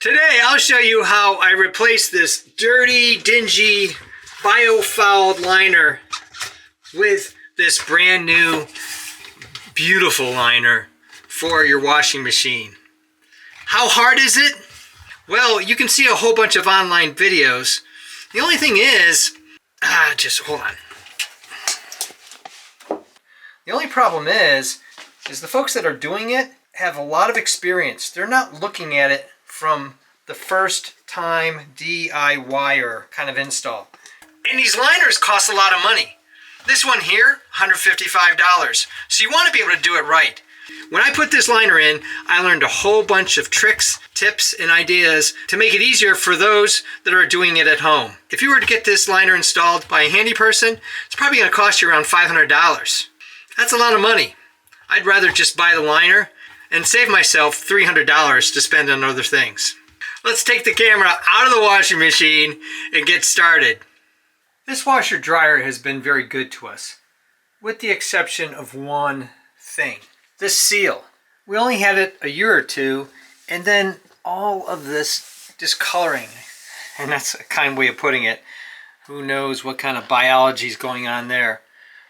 Today I'll show you how I replaced this dirty, dingy, biofouled liner with this brand new, beautiful liner for your washing machine. How hard is it? Well, you can see a whole bunch of online videos. The only thing is, just hold on. The only problem is the folks that are doing it have a lot of experience. They're not looking at it from the first time DIYer kind of install. And these liners cost a lot of money. This one here, $155. So you want to be able to do it right. When I put this liner in, I learned a whole bunch of tricks, tips, and ideas to make it easier for those that are doing it at home. If you were to get this liner installed by a handy person, it's probably going to cost you around $500. That's a lot of money. I'd rather just buy the liner and save myself $300 to spend on other things. Let's take the camera out of the washing machine and get started. This washer dryer has been very good to us, with the exception of one thing. This seal. We only had it a year or two, and then all of this discoloring, and that's a kind way of putting it, who knows what kind of biology is going on there,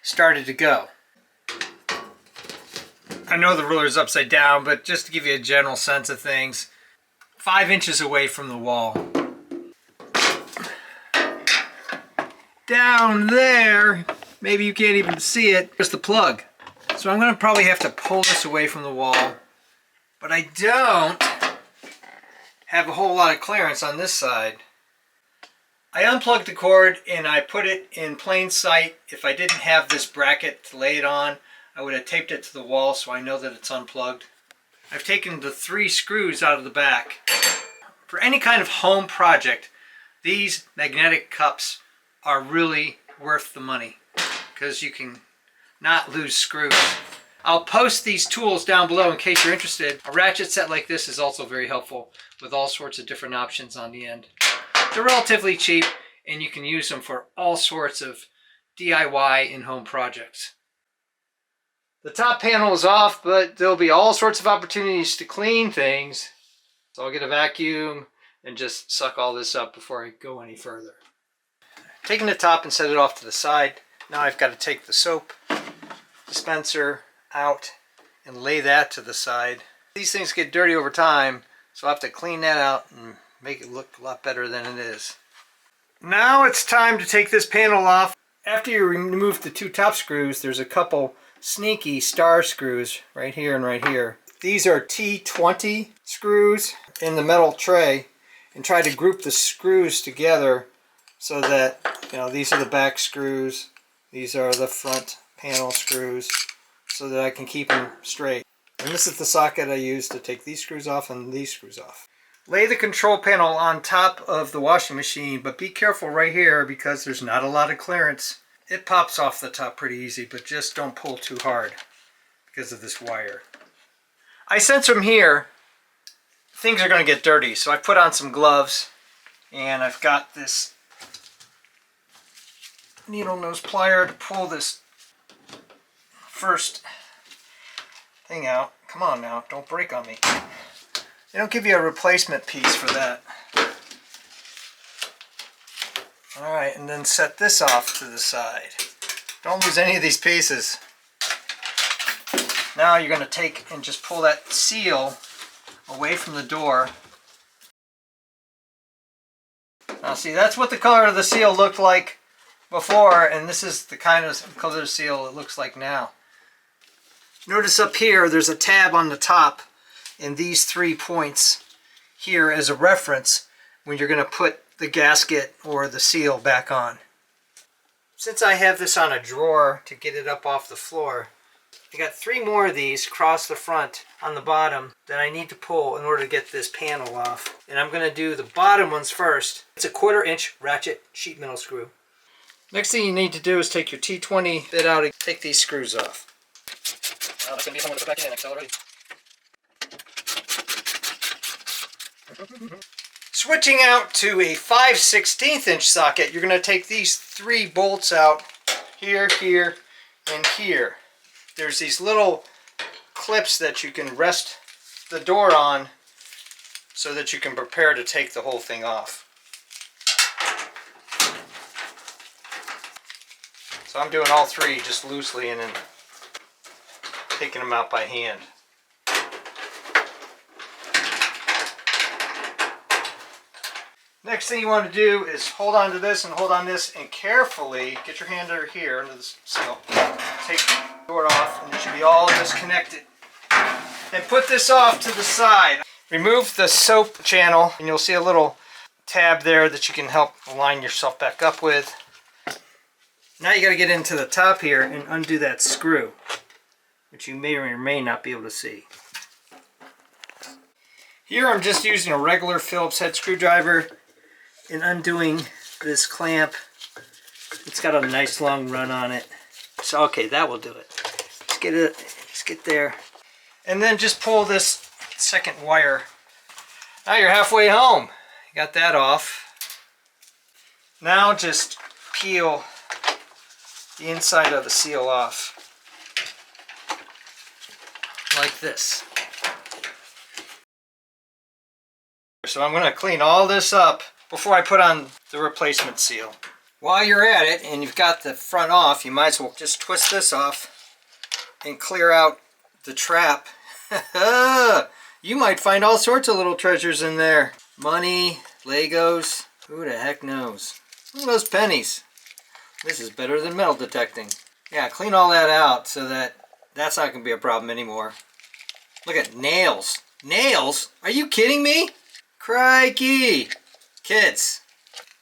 started to go. I know the ruler's upside down, but just to give you a general sense of things, 5 inches away from the wall. Down there, maybe you can't even see it, there's the plug. So I'm going to probably have to pull this away from the wall, but I don't have a whole lot of clearance on this side. I unplugged the cord and I put it in plain sight. If I didn't have this bracket to lay it on, I would have taped it to the wall so I know that it's unplugged. I've taken the 3 screws out of the back. For any kind of home project, these magnetic cups are really worth the money because you can not lose screws. I'll post these tools down below in case you're interested. A ratchet set like this is also very helpful with all sorts of different options on the end. They're relatively cheap and you can use them for all sorts of DIY in-home projects. The top panel is off, but there'll be all sorts of opportunities to clean things. So I'll get a vacuum and just suck all this up before I go any further. Taking the top and set it off to the side. Now I've got to take the soap dispenser out and lay that to the side. These things get dirty over time, so I'll have to clean that out and make it look a lot better than it is. Now it's time to take this panel off. After you remove the 2 top screws, there's a couple sneaky star screws right here and right here. These are T20 screws in the metal tray, and try to group the screws together so that, you know, these are the back screws, these are the front panel screws, so that I can keep them straight. And this is the socket I use to take these screws off and these screws off. Lay the control panel on top of the washing machine, but be careful right here because there's not a lot of clearance. It pops off the top pretty easy, but just don't pull too hard because of this wire. I sense from here things are going to get dirty, so I put on some gloves and I've got this needle nose plier to pull this first thing out. Come on now, don't break on me. They don't give you a replacement piece for that. Alright, and then set this off to the side. Don't lose any of these pieces. Now you're going to take and just pull that seal away from the door. Now see, that's what the color of the seal looked like before, and this is the kind of color of seal it looks like now. Notice up here there's a tab on the top and these 3 points here as a reference when you're going to put the gasket or the seal back on. Since I have this on a drawer to get it up off the floor, I got 3 more of these across the front on the bottom that I need to pull in order to get this panel off. And I'm going to do the bottom ones first. It's a 1/4 inch ratchet sheet metal screw. Next thing you need to do is take your T20 bit out and take these screws off. That's going to be somewhere to put back in, accelerate. Switching out to a 5/16 inch socket, you're going to take these 3 bolts out here, here, and here. There's these little clips that you can rest the door on so that you can prepare to take the whole thing off. So I'm doing all three just loosely and then taking them out by hand. Next thing you want to do is hold on to this and hold on this and carefully get your hand under here, under the seal. Take the door off and it should be all disconnected. And put this off to the side. Remove the soap channel and you'll see a little tab there that you can help line yourself back up with. Now you got to get into the top here and undo that screw, which you may or may not be able to see. Here I'm just using a regular Phillips head screwdriver and undoing this clamp. It's got a nice long run on it. So okay, that will do it. Just get there. And then just pull this second wire. Now you're halfway home. You got that off. Now just peel the inside of the seal off. Like this. So I'm going to clean all this up before I put on the replacement seal. While you're at it and you've got the front off, you might as well just twist this off and clear out the trap. You might find all sorts of little treasures in there. Money, Legos, who the heck knows? Look at those pennies. This is better than metal detecting. Yeah, clean all that out so that that's not going to be a problem anymore. Look at nails. Nails? Are you kidding me? Crikey! Kids,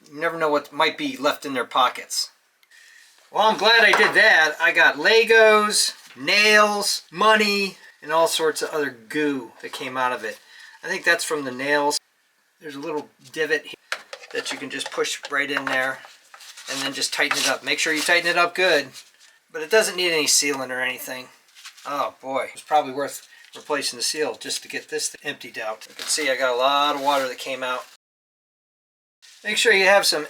you never know what might be left in their pockets. Well, I'm glad I did that. I got Legos, nails, money, and all sorts of other goo that came out of it. I think that's from the nails. There's a little divot here that you can just push right in there and then just tighten it up. Make sure you tighten it up good, but it doesn't need any sealant or anything. Oh boy, it's probably worth replacing the seal just to get this emptied out. You can see I got a lot of water that came out. Make sure you have some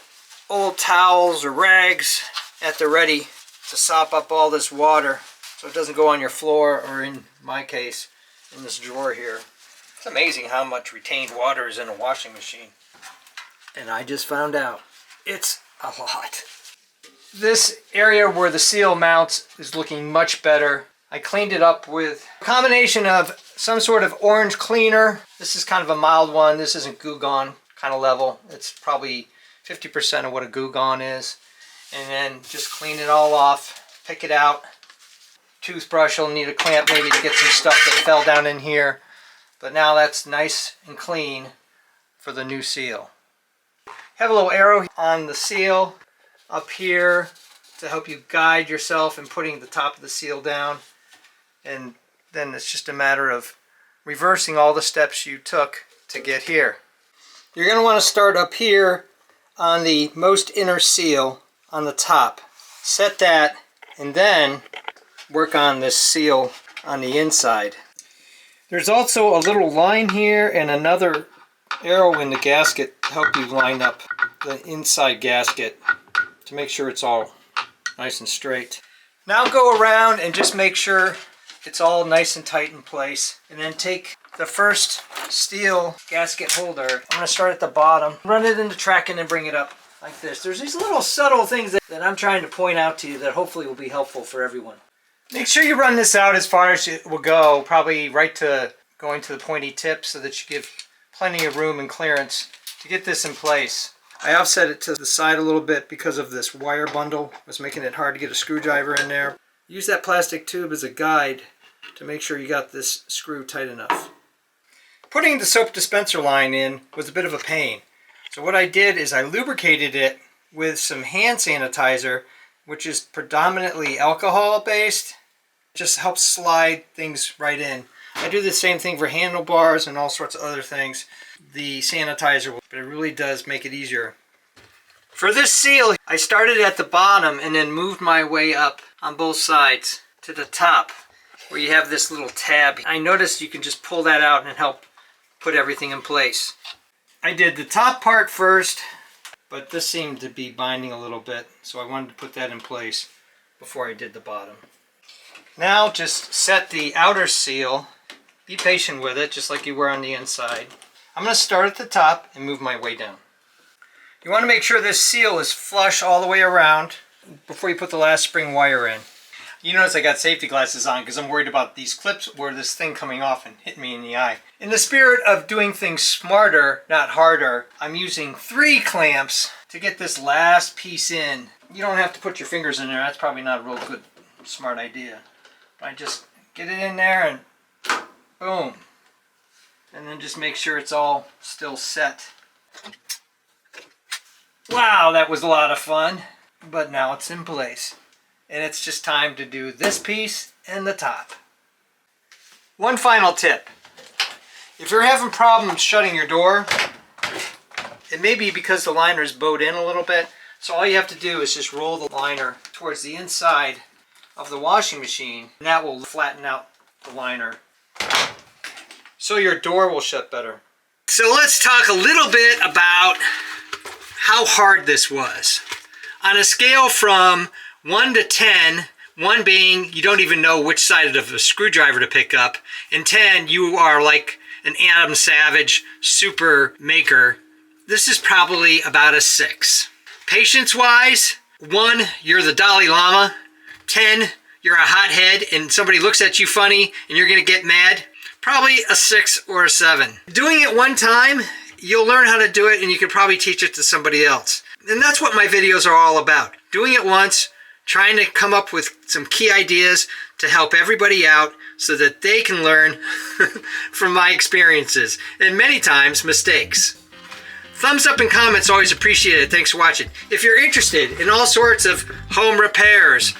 old towels or rags at the ready to sop up all this water so it doesn't go on your floor, or in my case, in this drawer here. It's amazing how much retained water is in a washing machine. And I just found out it's a lot. This area where the seal mounts is looking much better. I cleaned it up with a combination of some sort of orange cleaner. This is kind of a mild one. This isn't Goo Gone kind of level. It's probably 50% of what a Goo Gone is. And then just clean it all off, pick it out. Toothbrush will need a clamp maybe to get some stuff that fell down in here. But now that's nice and clean for the new seal. Have a little arrow on the seal up here to help you guide yourself in putting the top of the seal down. And then it's just a matter of reversing all the steps you took to get here. You're going to want to start up here on the most inner seal on the top. Set that and then work on this seal on the inside. There's also a little line here and another arrow in the gasket to help you line up the inside gasket to make sure it's all nice and straight. Now go around and just make sure it's all nice and tight in place, and then take the first steel gasket holder. I'm going to start at the bottom, run it into track, and then bring it up like this. There's these little subtle things that I'm trying to point out to you that hopefully will be helpful for everyone. Make sure you run this out as far as it will go, probably right to going to the pointy tip so that you give plenty of room and clearance to get this in place. I offset it to the side a little bit because of this wire bundle. It was making it hard to get a screwdriver in there. Use that plastic tube as a guide to make sure you got this screw tight enough. Putting the soap dispenser line in was a bit of a pain. So what I did is I lubricated it with some hand sanitizer, which is predominantly alcohol based. It just helps slide things right in. I do the same thing for handlebars and all sorts of other things. The sanitizer, but it really does make it easier. For this seal, I started at the bottom and then moved my way up on both sides to the top, where you have this little tab. I noticed you can just pull that out and help put everything in place. I did the top part first, but this seemed to be binding a little bit, so I wanted to put that in place before I did the bottom. Now just set the outer seal. Be patient with it, just like you were on the inside. I'm going to start at the top and move my way down. You want to make sure this seal is flush all the way around before you put the last spring wire in. You notice I got safety glasses on because I'm worried about these clips or this thing coming off and hitting me in the eye. In the spirit of doing things smarter, not harder, I'm using 3 clamps to get this last piece in. You don't have to put your fingers in there. That's probably not a real good, smart idea. I just get it in there and boom. And then just make sure it's all still set. Wow, that was a lot of fun. But now it's in place. And it's just time to do this piece and the top. One final tip. If you're having problems shutting your door, it may be because the liner is bowed in a little bit. So all you have to do is just roll the liner towards the inside of the washing machine, and that will flatten out the liner. So your door will shut better. So let's talk a little bit about how hard this was. On a scale from 1 to 10, 1 being you don't even know which side of a screwdriver to pick up, and 10, you are like an Adam Savage super maker, this is probably about a 6. Patience-wise, 1, you're the Dalai Lama. 10, you're a hothead and somebody looks at you funny and you're going to get mad. Probably a 6 or a 7. Doing it one time, you'll learn how to do it and you can probably teach it to somebody else. And that's what my videos are all about. Doing it once, trying to come up with some key ideas to help everybody out so that they can learn from my experiences and many times mistakes. Thumbs up and comments always appreciated. Thanks for watching. If you're interested in all sorts of home repairs,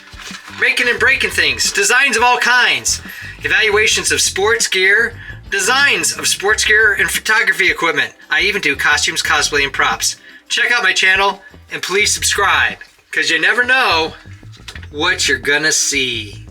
making and breaking things, designs of all kinds, evaluations of sports gear, designs of sports gear and photography equipment. I even do costumes, cosplay, and props. Check out my channel and please subscribe because you never know what you're gonna see.